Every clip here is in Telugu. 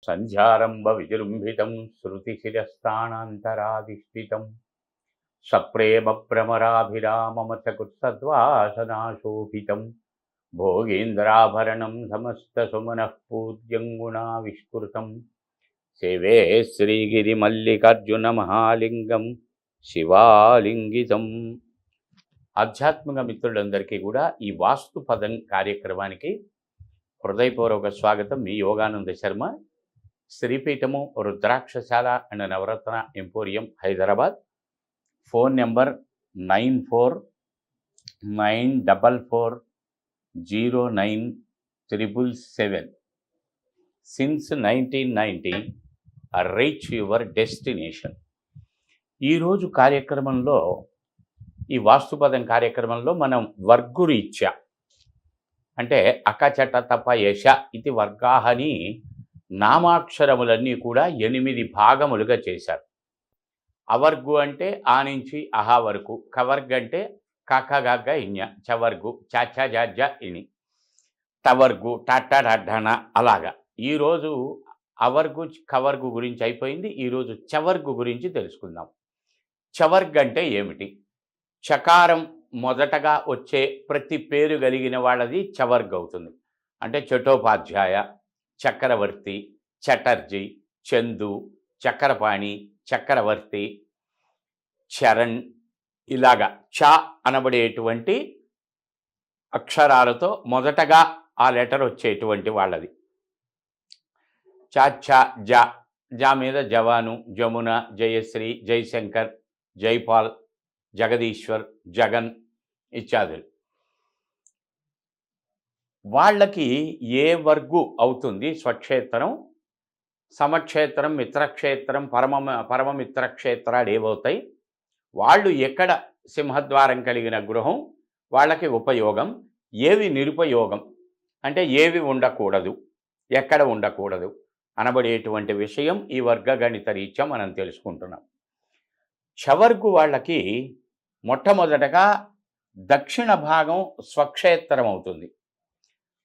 సంధ్యారంభ విజృంభితం శృతిశిరస్థానాంతరాధిష్ఠితం సప్రేమ భ్రమరాభిరామమచకుత్సద్వాసనాశోభితం భోగేంద్రాభరణం సమస్తసుమనః పూజ్యం గుణావిష్కృతం సేవే శ్రీగిరిమల్లికార్జున మహాలింగం శివాలింగితం. ఆధ్యాత్మిక మిత్రులందరికీ కూడా ఈ వాస్తు పదం కార్యక్రమానికి హృదయపూర్వక స్వాగతం. మీ యోగానంద శర్మ, శ్రీపీఠము Rudrakshashala and Navaratna emporium, Hyderabad. Phone number 9494409777. Since 1990 reach your destination. ఈరోజు కార్యక్రమంలో, ఈ వాస్తుపదం కార్యక్రమంలో మనం వర్గురీత్యా అంటే అకచట తప యశ ఇది వర్గాహని నామాక్షరములన్నీ కూడా 8 భాగములుగా చేశారు. అవర్గు అంటే ఆ నుంచి అహా వరకు, కవర్గ్ అంటే కకగగ్గ ఇన్య, చవర్గు చచ జజ ఇని, తవర్గు టట్టడన. అలాగా ఈరోజు అవర్గు కవర్గు గురించి అయిపోయింది. ఈరోజు చవర్గు గురించి తెలుసుకుందాం. చవర్గ్ అంటే ఏమిటి? చకారం మొదటగా వచ్చే ప్రతి పేరు కలిగిన వాళ్ళది చవర్గ్ అవుతుంది. అంటే చటోపాధ్యాయ, చక్రవర్తి, చటర్జీ, చందు, చక్రపాణి, చక్రవర్తి, చరణ్, ఇలాగా చ అనబడేటువంటి అక్షరాలతో మొదటగా ఆ లెటర్ వచ్చేటువంటి వాళ్ళది. చ ఛ జ, జ మీద జవాను, జమున, జయశ్రీ, జయశంకర్, జైపాల్, జగదీశ్వర్, జగన్ ఇత్యాదులు. వాళ్ళకి ఏ వర్గు అవుతుంది? స్వక్షేత్రం, సమక్షేత్రం, మిత్రక్షేత్రం, పరమమిత్రక్షేత్రాలు ఏవవుతాయి? వాళ్ళు ఎక్కడ సింహద్వారం కలిగిన గృహం వాళ్ళకి ఉపయోగం, ఏవి నిరుపయోగం, అంటే ఏవి ఉండకూడదు, ఎక్కడ ఉండకూడదు అనబడేటువంటి విషయం ఈ వర్గగణిత రీత్యా మనం తెలుసుకుంటున్నాం. చవర్గు వాళ్ళకి మొట్టమొదటగా దక్షిణ భాగం స్వక్షేత్రం అవుతుంది.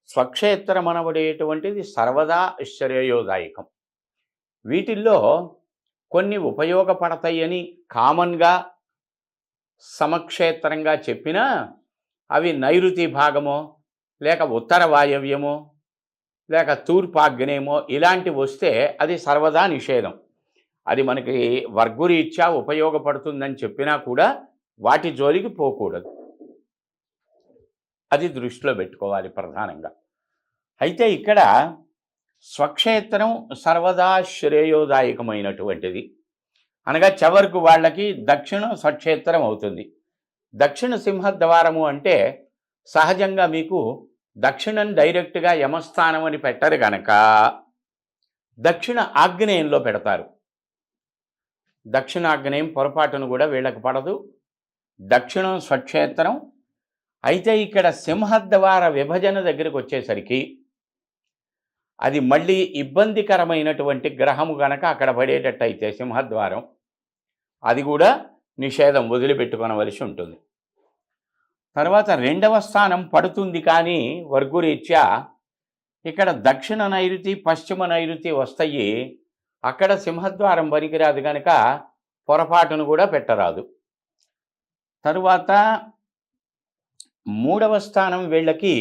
స్వక్షేత్రం అనబడేటువంటిది సర్వదా శ్రేయోదాయకం. వీటిల్లో కొన్ని ఉపయోగపడతాయని కామన్గా సమక్షేత్రంగా చెప్పినా అవి నైరుతి భాగమో, లేక ఉత్తర వాయవ్యమో, లేక తూర్పాగ్నేయమో ఇలాంటివి వస్తే అది సర్వదా నిషేధం. అది మనకి వర్గురీత్యా ఉపయోగపడుతుందని చెప్పినా కూడా వాటి జోలికి పోకూడదు. అది దృష్టిలో పెట్టుకోవాలి ప్రధానంగా. అయితే ఇక్కడ స్వక్షేత్రం సర్వదా శ్రేయోదాయకమైనటువంటిది. అనగా చవర్గు వాళ్ళకి దక్షిణం స్వక్షేత్రం అవుతుంది. దక్షిణ సింహద్వారము అంటే సహజంగా మీకు దక్షిణం డైరెక్ట్గా యమస్థానం అని పెట్టరు కనుక దక్షిణ ఆగ్నేయంలో పెడతారు. దక్షిణాగ్నేయం పొరపాటును కూడా వీళ్ళకి పడదు. దక్షిణం స్వక్షేత్రం. అయితే ఇక్కడ సింహద్వార విభజన దగ్గరికి వచ్చేసరికి అది మళ్ళీ ఇబ్బందికరమైనటువంటి గ్రహము కనుక అక్కడ పడేటట్టయితే సింహద్వారం అది కూడా నిషేధం, వదిలిపెట్టుకొనవలసి ఉంటుంది. తర్వాత 2వ స్థానం పడుతుంది, కానీ వర్గురీత్యా ఇక్కడ దక్షిణ నైరుతి, పశ్చిమ నైరుతి వస్తాయి. అక్కడ సింహద్వారం పనికిరాదు కనుక పొరపాటును కూడా పెట్టరాదు. తరువాత 3వ స్థానం వీళ్ళకి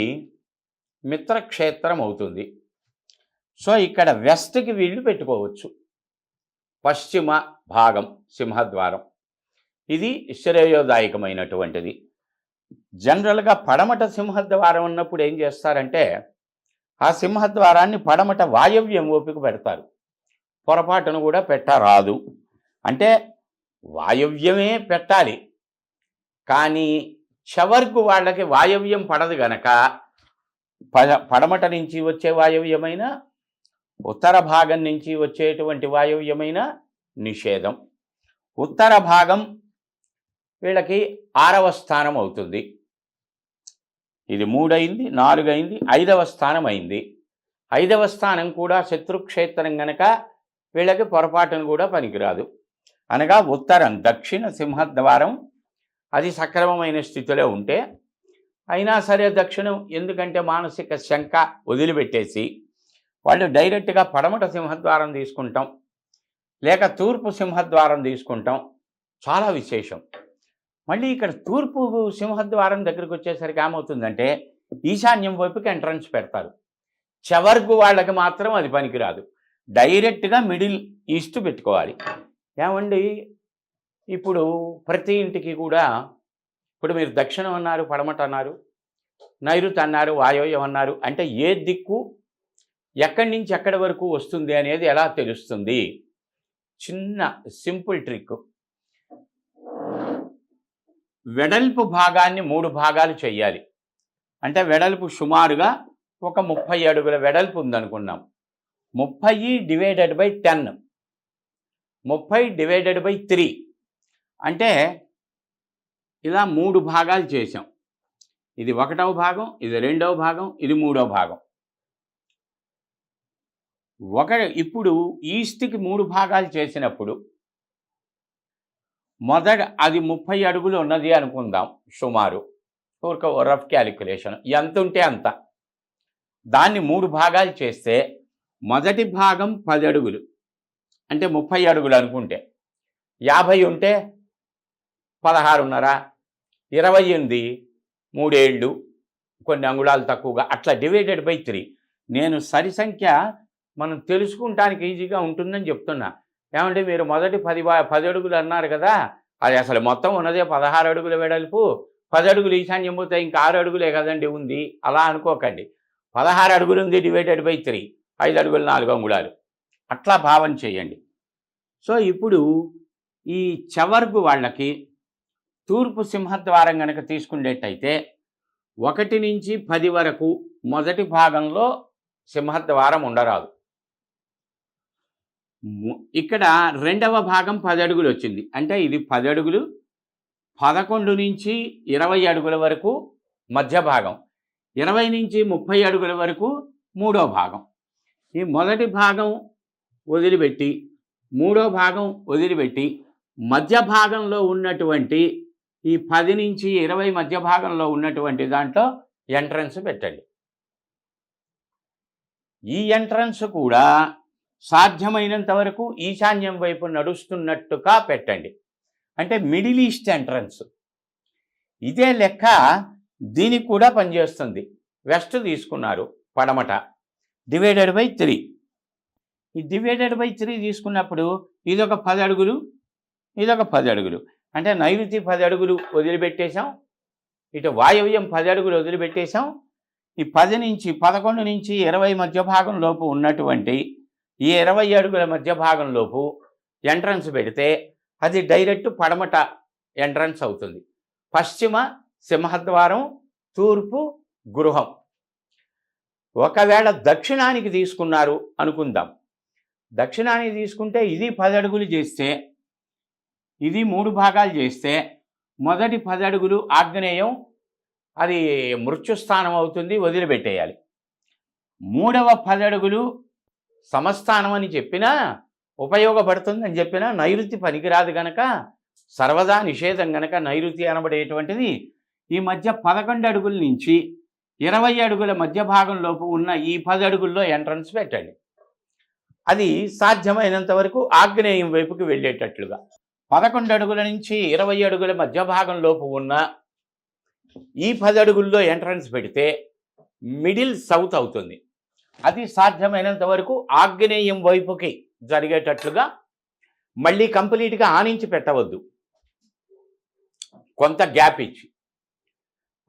మిత్రక్షేత్రం అవుతుంది. సో ఇక్కడ వెస్ట్కి వీళ్ళు పెట్టుకోవచ్చు. పశ్చిమ భాగం సింహద్వారం ఇది శ్రేయోదాయకమైనటువంటిది. జనరల్గా పడమట సింహద్వారం ఉన్నప్పుడు ఏం చేస్తారంటే ఆ సింహద్వారాన్ని పడమట వాయవ్యం ఓపిక పెడతారు. పొరపాటును కూడా పెట్టరాదు. అంటే వాయవ్యమే పెట్టాలి, కానీ చవర్గు వాళ్ళకి వాయవ్యం పడదు గనక పడమట నుంచి వచ్చే వాయవ్యమైన, ఉత్తర భాగం నుంచి వచ్చేటువంటి వాయవ్యమైన నిషేధం. ఉత్తర భాగం వీళ్ళకి 6వ స్థానం అవుతుంది. ఇది 3 అయింది, 4 అయింది, 5వ స్థానం అయింది. 5వ స్థానం కూడా శత్రుక్షేత్రం గనక వీళ్ళకి పొరపాటును కూడా పనికిరాదు. అనగా ఉత్తరం దక్షిణ సింహద్వారం అది సక్రమమైన స్థితిలో ఉంటే, అయినా సరే దక్షిణం ఎందుకంటే మానసిక శంక వదిలిపెట్టేసి వాళ్ళు డైరెక్ట్గా పడమట సింహద్వారం తీసుకుంటాం, లేక తూర్పు సింహద్వారం తీసుకుంటాం, చాలా విశేషం. మళ్ళీ ఇక్కడ తూర్పు సింహద్వారం దగ్గరికి వచ్చేసరికి ఏమవుతుందంటే ఈశాన్యం వైపుకి ఎంట్రన్స్ పెడతారు. చవర్గు వాళ్ళకి మాత్రం అది పనికిరాదు, డైరెక్ట్గా మిడిల్ ఈస్ట్ పెట్టుకోవాలి. ఏమండి, ఇప్పుడు ప్రతి ఇంటికి కూడా ఇప్పుడు మీరు దక్షిణం అన్నారు, పడమట అన్నారు, నైరుతి అన్నారు, వాయవ్యం అన్నారు, అంటే ఏ దిక్కు ఎక్కడి నుంచి ఎక్కడి వరకు వస్తుంది అనేది ఎలా తెలుస్తుంది? చిన్న సింపుల్ ట్రిక్. వెడల్పు భాగాన్ని 3 భాగాలు చేయాలి. అంటే వెడల్పు సుమారుగా ఒక 30 అడుగుల వెడల్పు ఉందనుకున్నాం. 30 డివైడెడ్ బై 10, 30 డివైడెడ్ బై 3, అంటే ఇలా 3 భాగాలు చేసాం. ఇది 1వ భాగం, ఇది 2వ భాగం, ఇది 3వ భాగం. ఇప్పుడు ఈస్ట్కి 3 భాగాలు చేసినప్పుడు మొదట అది 30 అడుగులు ఉన్నది అనుకుందాం సుమారు, ఒక రఫ్ క్యాలిక్యులేషన్, ఎంత ఉంటే అంత. దాన్ని 3 భాగాలు చేస్తే మొదటి భాగం 10 అడుగులు, అంటే 30 అడుగులు అనుకుంటే, 50 ఉంటే 16.5, 28, 3 ఏళ్ళు, కొన్ని అంగుళాలు తక్కువగా, అట్లా డివైడెడ్ బై 3. నేను సరి సంఖ్య మనం తెలుసుకుంటానికి ఈజీగా ఉంటుందని చెప్తున్నా. ఏమంటే మీరు మొదటి 10 అడుగులు అన్నారు కదా, అది అసలు మొత్తం ఉన్నదే 16 అడుగుల వెడల్పు, 10 అడుగులు ఈశాన్యం పోతే ఇంకా 6 అడుగులే కదండి ఉంది, అలా అనుకోకండి. 16 అడుగులు ఉంది డివైడెడ్ బై 3, 5 అడుగులు 4 అంగుళాలు, అట్లా భావన చేయండి. సో ఇప్పుడు ఈ చవర్గు వాళ్ళకి తూర్పు సింహద్వారం కనుక తీసుకునేటైతే 1 నుంచి 10 వరకు మొదటి భాగంలో సింహద్వారం ఉండరాదు. ఇక్కడ 2వ భాగం 10 అడుగులు వచ్చింది, అంటే ఇది 10 అడుగులు, 11 నుంచి 20 అడుగుల వరకు మధ్య భాగం, 20 నుంచి 30 అడుగుల వరకు 3వ భాగం. ఈ మొదటి భాగం వదిలిపెట్టి 3వ భాగం వదిలిపెట్టి మధ్య భాగంలో ఉన్నటువంటి ఈ 10 నుంచి 20 మధ్య భాగంలో ఉన్నటువంటి దాంట్లో ఎంట్రన్స్ పెట్టండి. ఈ ఎంట్రన్స్ కూడా సాధ్యమైనంత వరకు ఈశాన్యం వైపు నడుస్తున్నట్టుగా పెట్టండి, అంటే మిడిల్ ఈస్ట్ ఎంట్రన్స్. ఇదే లెక్క దీనికి కూడా పనిచేస్తుంది. వెస్ట్ తీసుకున్నారు, పడమట, డివైడెడ్ బై 3. ఈ డివైడెడ్ బై 3 తీసుకున్నప్పుడు ఇదొక 10 అడుగులు, ఇదొక 10 అడుగులు, అంటే నైరుతి 10 అడుగులు వదిలిపెట్టేశాం, ఇటు వాయవ్యం 10 అడుగులు వదిలిపెట్టేశాం. ఈ 10 నుంచి 11 నుంచి 20 మధ్య భాగంలోపు ఉన్నటువంటి ఈ 20 అడుగుల మధ్య భాగంలోపు ఎంట్రన్స్ పెడితే అది డైరెక్ట్ పడమట ఎంట్రన్స్ అవుతుంది. పశ్చిమ సింహద్వారం, తూర్పు గృహం. ఒకవేళ దక్షిణానికి తీసుకున్నారు అనుకుందాం, దక్షిణానికి తీసుకుంటే ఇది 10 అడుగులు చేస్తే, ఇది 3 భాగాలు చేస్తే, మొదటి 10 అడుగులు ఆగ్నేయం, అది మృత్యుస్థానం అవుతుంది, వదిలిపెట్టేయాలి. 3వ 10 అడుగులు సమస్థానం అని చెప్పినా, ఉపయోగపడుతుందని చెప్పినా, నైరుతి పనికిరాదు గనక, సర్వదా నిషేధం గనక నైరుతి అనబడేటువంటిది ఈ మధ్య 11 అడుగుల నుంచి 20 అడుగుల మధ్య భాగంలోపు ఉన్న ఈ 10 అడుగుల్లో ఎంట్రన్స్ పెట్టండి. అది సాధ్యమైనంత వరకు ఆగ్నేయం వైపుకి వెళ్ళేటట్లుగా. 11 అడుగుల నుంచి 20 అడుగుల మధ్య భాగంలోపు ఉన్న ఈ 10 అడుగుల్లో ఎంట్రన్స్ పెడితే మిడిల్ సౌత్ అవుతుంది. అది సాధ్యమైనంత వరకు ఆగ్నేయం వైపుకి జరిగేటట్లుగా, మళ్ళీ కంప్లీట్గా ఆనించి పెట్టవద్దు, కొంత గ్యాప్ ఇచ్చి.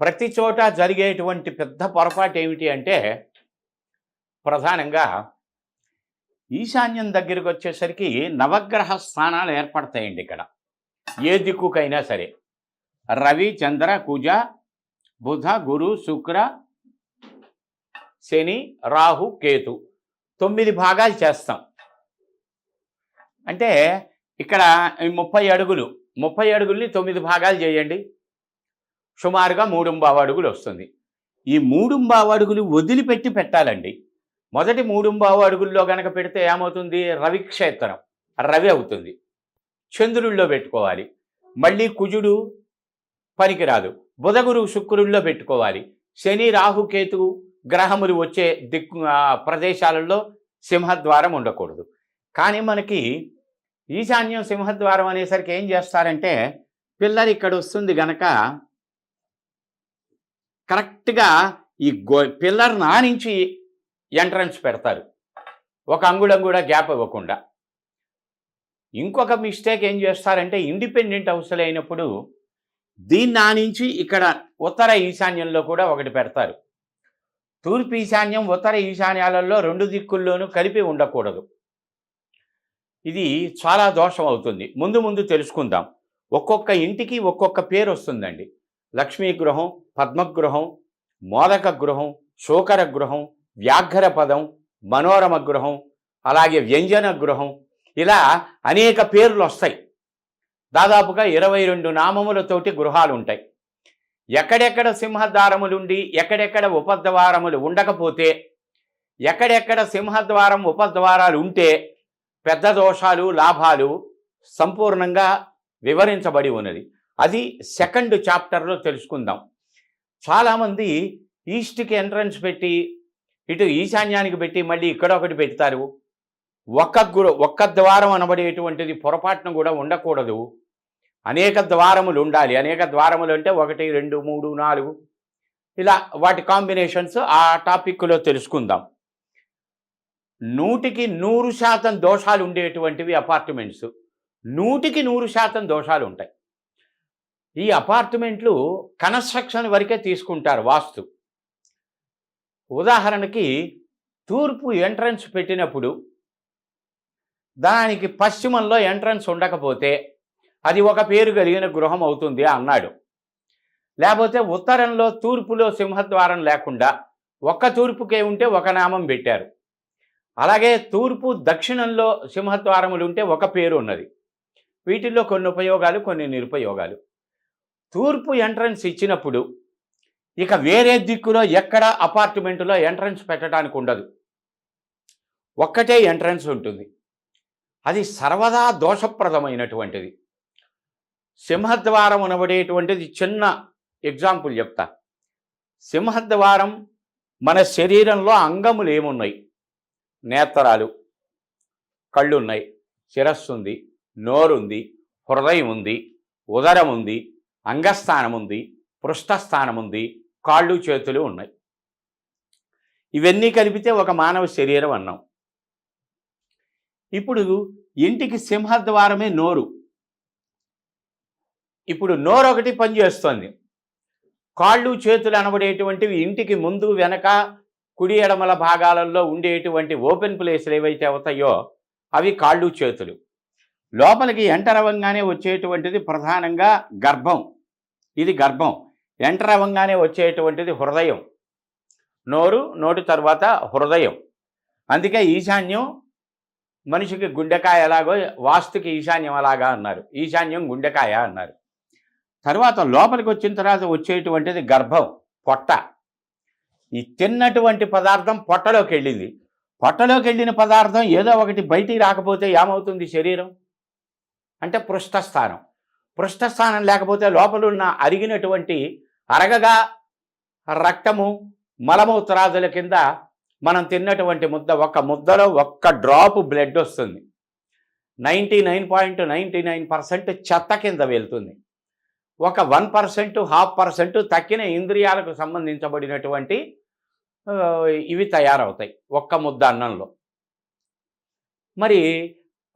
ప్రతి చోట జరిగేటువంటి పెద్ద పొరపాటు ఏమిటి అంటే, ప్రధానంగా ఈశాన్యం దగ్గరికి వచ్చేసరికి నవగ్రహ స్థానాలు ఏర్పడతాయండి. ఇక్కడ ఏ దిక్కుకైనా సరే రవి, చంద్ర, కుజ, బుధ, గురు, శుక్ర, శని, రాహు, కేతు 9 భాగాలు చేస్తాం. అంటే ఇక్కడ 30 అడుగులు, 30 అడుగుల్ని 9 భాగాలు చేయండి, సుమారుగా 3.5 అడుగులు వస్తుంది. ఈ 3.5 అడుగులు వదిలిపెట్టి పెట్టాలండి. మొదటి 3.5 అడుగుల్లో కనుక పెడితే ఏమవుతుంది? రవిక్షేత్రం, రవి అవుతుంది. చంద్రుల్లో పెట్టుకోవాలి. మళ్ళీ కుజుడు పనికిరాదు, బుధ, గురు, శుక్రుల్లో పెట్టుకోవాలి. శని, రాహు, కేతువు గ్రహములు వచ్చే ప్రదేశాలలో సింహద్వారం ఉండకూడదు. కానీ మనకి ఈశాన్యం సింహద్వారం అనేసరికి ఏం చేస్తారంటే పిల్లర్ ఇక్కడ వస్తుంది గనక కరెక్ట్గా ఈ పిల్లర్ నుంచి ఎంట్రన్స్ పెడతారు, ఒక అంగుళం కూడా గ్యాప్ ఇవ్వకుండా. ఇంకొక మిస్టేక్ ఏం చేస్తారంటే ఇండిపెండెంట్ హౌస్లు అయినప్పుడు దీన్ని నుంచి ఇక్కడ ఉత్తర ఈశాన్యంలో కూడా ఒకటి పెడతారు. తూర్పు ఈశాన్యం ఉత్తర ఈశాన్యాలలో రెండు దిక్కుల్లోనూ కలిపి ఉండకూడదు. ఇది చాలా దోషం అవుతుంది. ముందు ముందు తెలుసుకుందాం. ఒక్కొక్క ఇంటికి ఒక్కొక్క పేరు వస్తుందండి. లక్ష్మీ గృహం, పద్మగృహం, మోదక గృహం, శోకర గృహం, వ్యాఘ్ర పదం, మనోరమ గృహం, అలాగే వ్యంజన గృహం, ఇలా అనేక పేర్లు వస్తాయి. దాదాపుగా 22 నామములతోటి గృహాలు ఉంటాయి. ఎక్కడెక్కడ సింహద్వారములుండి ఎక్కడెక్కడ ఉపద్వారములు ఉండకపోతే, ఎక్కడెక్కడ సింహద్వారం ఉపద్వారాలు ఉంటే పెద్ద దోషాలు లాభాలు సంపూర్ణంగా వివరించబడి ఉన్నది. అది సెకండ్ చాప్టర్లో తెలుసుకుందాం. చాలామంది ఈస్ట్కి ఎంట్రన్స్ పెట్టి ఇటు ఈశాన్యానికి పెట్టి మళ్ళీ ఇక్కడ ఒకటి పెడతారు. ఒక్క ద్వారం అనబడేటువంటిది పొరపాటును కూడా ఉండకూడదు. అనేక ద్వారములు ఉండాలి. అనేక ద్వారములు అంటే 1, 2, 3, 4 ఇలా వాటి కాంబినేషన్స్ ఆ టాపిక్లో తెలుసుకుందాం. 100% దోషాలు ఉండేటువంటివి అపార్ట్మెంట్స్. 100% దోషాలు ఉంటాయి. ఈ అపార్ట్మెంట్లు కన్స్ట్రక్షన్ వరకే తీసుకుంటారు వాస్తు. ఉదాహరణకి తూర్పు ఎంట్రన్స్ పెట్టినప్పుడు దానికి పశ్చిమంలో ఎంట్రన్స్ ఉండకపోతే అది ఒక పేరు కలిగిన గృహం అవుతుంది అన్నాడు. లేకపోతే ఉత్తరంలో తూర్పులో సింహద్వారం లేకుండా ఒక్క తూర్పుకే ఉంటే ఒక నామం పెట్టారు. అలాగే తూర్పు దక్షిణంలో సింహద్వారములు ఉంటే ఒక పేరు ఉన్నది. వీటిల్లో కొన్ని ఉపయోగాలు, కొన్ని నిరుపయోగాలు. తూర్పు ఎంట్రన్స్ ఇచ్చినప్పుడు ఇక వేరే దిక్కులో ఎక్కడ అపార్ట్మెంటులో ఎంట్రన్స్ పెట్టడానికి ఉండదు. ఒక్కటే ఎంట్రన్స్ ఉంటుంది. అది సర్వదా దోషప్రదమైనటువంటిది. సింహద్వారం అనబడేటువంటిది చిన్న ఎగ్జాంపుల్ చెప్తా. సింహద్వారం మన శరీరంలో అంగములు ఏమున్నాయి? నేత్రాలు, కళ్ళు ఉన్నాయి, శిరస్సు ఉంది, నోరుంది, హృదయం ఉంది, ఉదరం ఉంది, అంగస్థానం ఉంది, పృష్ఠస్థానం ఉంది, కాళ్ళు చేతులు ఉన్నాయి. ఇవన్నీ కలిపితే ఒక మానవ శరీరం అన్నాం. ఇప్పుడు ఇంటికి సింహద్వారమే నోరు. ఇప్పుడు నోరు ఒకటి పనిచేస్తుంది. కాళ్ళు చేతులు అనబడేటువంటివి ఇంటికి ముందు వెనక కుడి ఎడమల భాగాలలో ఉండేటువంటి ఓపెన్ ప్లేస్లు ఏవైతే అవుతాయో అవి కాళ్ళు చేతులు. లోపలికి ఎంటర్ అవ్వగానే వచ్చేటువంటిది ప్రధానంగా గర్భం. ఇది గర్భం. ఎంటర్ అవ్వగానే వచ్చేటువంటిది హృదయం. నోరు, నోటి తర్వాత హృదయం. అందుకే ఈశాన్యం మనిషికి గుండెకాయ ఎలాగో వాస్తుకి ఈశాన్యం అలాగా అన్నారు. ఈశాన్యం గుండెకాయ అన్నారు. తర్వాత లోపలికి వచ్చిన తర్వాత వచ్చేటువంటిది గర్భం, పొట్ట. ఈ తిన్నటువంటి పదార్థం పొట్టలోకి వెళ్ళింది. పొట్టలోకి వెళ్ళిన పదార్థం ఏదో ఒకటి బయటికి రాకపోతే ఏమవుతుంది శరీరం అంటే పృష్ఠస్థానం. పృష్ఠస్థానం లేకపోతే లోపల ఉన్న అరిగినటువంటి అరగగా రక్తము మలమూత్రాదుల కింద మనం తిన్నటువంటి ముద్ద, ఒక్క ముద్దలో ఒక్క డ్రాప్ బ్లడ్ వస్తుంది. 99.99% చెత్త కింద వెళ్తుంది. ఒక 1%, 0.5% తక్కిన ఇంద్రియాలకు సంబంధించబడినటువంటి ఇవి తయారవుతాయి ఒక్క ముద్ద అన్నంలో. మరి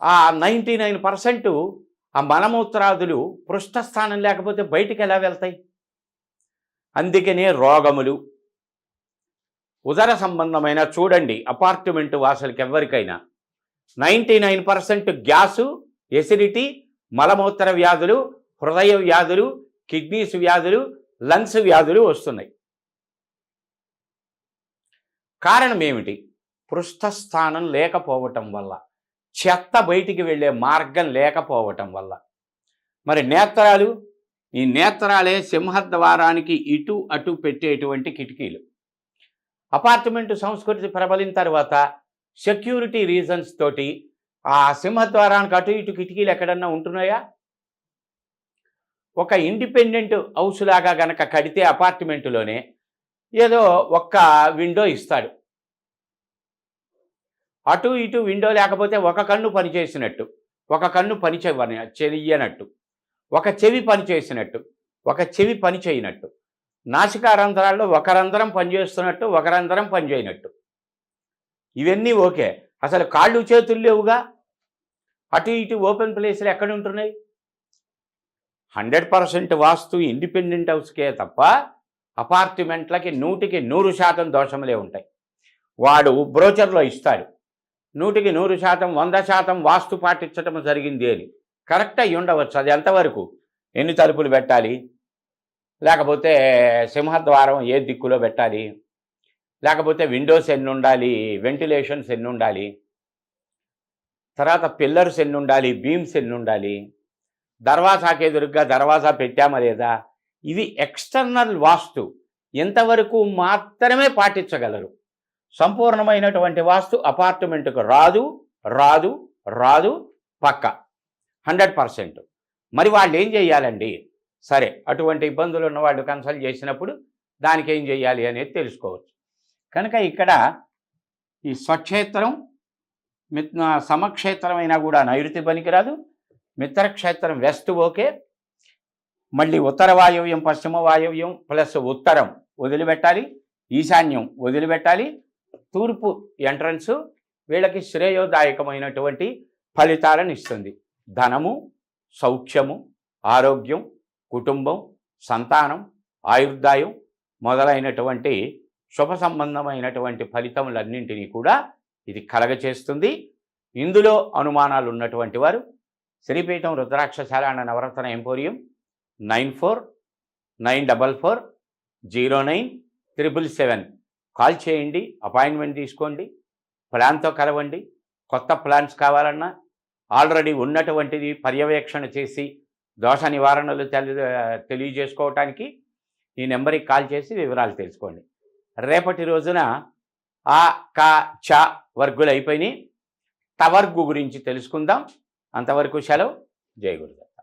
ఆ 99% ఆ మలమూత్రాదులు పృష్ఠస్థానం లేకపోతే బయటికి ఎలా వెళ్తాయి? అందుకనే రోగములు, ఉదర సంబంధమైన చూడండి అపార్ట్మెంట్ వాసులకి ఎవరికైనా 99% గ్యాసు, ఎసిడిటీ, మలమూత్ర వ్యాధులు, హృదయ వ్యాధులు, కిడ్నీస్ వ్యాధులు, లంగ్స్ వ్యాధులు వస్తున్నాయి. కారణం ఏమిటి? పృష్ఠస్థానం లేకపోవటం వల్ల, చెత్త బయటికి వెళ్ళే మార్గం లేకపోవటం వల్ల. మరి నేత్రాలు, ఈ నేత్రాలే సింహద్వారానికి ఇటు అటు పెట్టేటువంటి కిటికీలు. అపార్ట్మెంటు సంస్కృతి ప్రబలిన తర్వాత సెక్యూరిటీ రీజన్స్ తోటి ఆ సింహద్వారానికి అటు ఇటు కిటికీలు ఎక్కడన్నా ఉంటున్నాయా? ఒక ఇండిపెండెంట్ హౌస్ లాగా గనక కడితే అపార్ట్మెంటులోనే ఏదో ఒక్క విండో ఇస్తాడు. అటు ఇటు విండో లేకపోతే ఒక కన్ను పనిచేసినట్టు, ఒక కన్ను చెయ్యనట్టు, ఒక చెవి పనిచేసినట్టు, ఒక చెవి పని చేయనట్టు, నాసికారంధ్రాల్లో ఒక రంధ్రం పనిచేస్తున్నట్టు, ఒక రంధ్రం పనిచేయనట్టు. ఇవన్నీ ఓకే. అసలు కాళ్ళు చేతులు లేవుగా, అటు ఇటు ఓపెన్ ప్లేస్లు ఎక్కడ ఉంటున్నాయి? 100% వాస్తు ఇండిపెండెంట్ హౌస్కే తప్ప అపార్ట్మెంట్లకి 100% దోషములే ఉంటాయి. వాడు బ్రోచర్లో ఇస్తాడు 100% 100% వాస్తు పాటించటం జరిగింది అని. కరెక్ట్ అయి ఉండవచ్చు. అది ఎంతవరకు, ఎన్ని తలుపులు పెట్టాలి, లేకపోతే సింహద్వారం ఏ దిక్కులో పెట్టాలి, లేకపోతే విండోస్ ఎన్ని ఉండాలి, వెంటిలేషన్స్ ఎన్ని ఉండాలి, తర్వాత పిల్లర్స్ ఎన్ని ఉండాలి, బీమ్స్ ఎన్ని ఉండాలి, దర్వాజాకి ఎదురుగ్గా దర్వాజా పెట్టామా లేదా, ఇవి ఎక్స్టర్నల్ వాస్తు ఎంతవరకు మాత్రమే పాటించగలరు. సంపూర్ణమైనటువంటి వాస్తు అపార్ట్మెంట్కు రాదు రాదు రాదు పక్క 100%. మరి వాళ్ళు ఏం చేయాలండి? సరే, అటువంటి ఇబ్బందులు ఉన్న వాళ్ళు కన్సల్ట్ చేసినప్పుడు దానికి ఏం చేయాలి అనేది తెలుసుకోవచ్చు. కనుక ఇక్కడ ఈ స్వక్షేత్రం సమక్షేత్రమైనా కూడా నైరుతి పనికిరాదు, మిత్రక్షేత్రం వెస్ట్ ఓకే, మళ్ళీ ఉత్తర వాయవ్యం పశ్చిమ వాయవ్యం ప్లస్ ఉత్తరం వదిలిపెట్టాలి, ఈశాన్యం వదిలిపెట్టాలి, తూర్పు ఎంట్రన్స్ వీళ్ళకి శ్రేయోదాయకమైనటువంటి ఫలితాలను ఇస్తుంది. ధనము, సౌఖ్యము, ఆరోగ్యం, కుటుంబం, సంతానం, ఆయుర్దాయం మొదలైనటువంటి శుభ సంబంధమైనటువంటి ఫలితములన్నింటినీ కూడా ఇది కలగచేస్తుంది. ఇందులో అనుమానాలు ఉన్నటువంటి వారు శ్రీపీఠం రుద్రాక్షశాల అన్న నవరత్న ఎంపోరియం 9444097777 కాల్ చేయండి, అపాయింట్మెంట్ తీసుకోండి, ప్లాన్తో కలవండి. కొత్త ప్లాన్స్ కావాలన్నా ఆల్రెడీ ఉన్నటువంటిది పర్యవేక్షణ చేసి దోష నివారణలు తెలియజేసుకోవటానికి ఈ నెంబర్కి కాల్ చేసి వివరాలు తెలుసుకోండి. రేపటి రోజున ఆ కా చ వర్గులు అయిపోయినాయి. టవర్గు గురించి తెలుసుకుందాం. అంతవరకు సెలవు. జై గురుదత్త.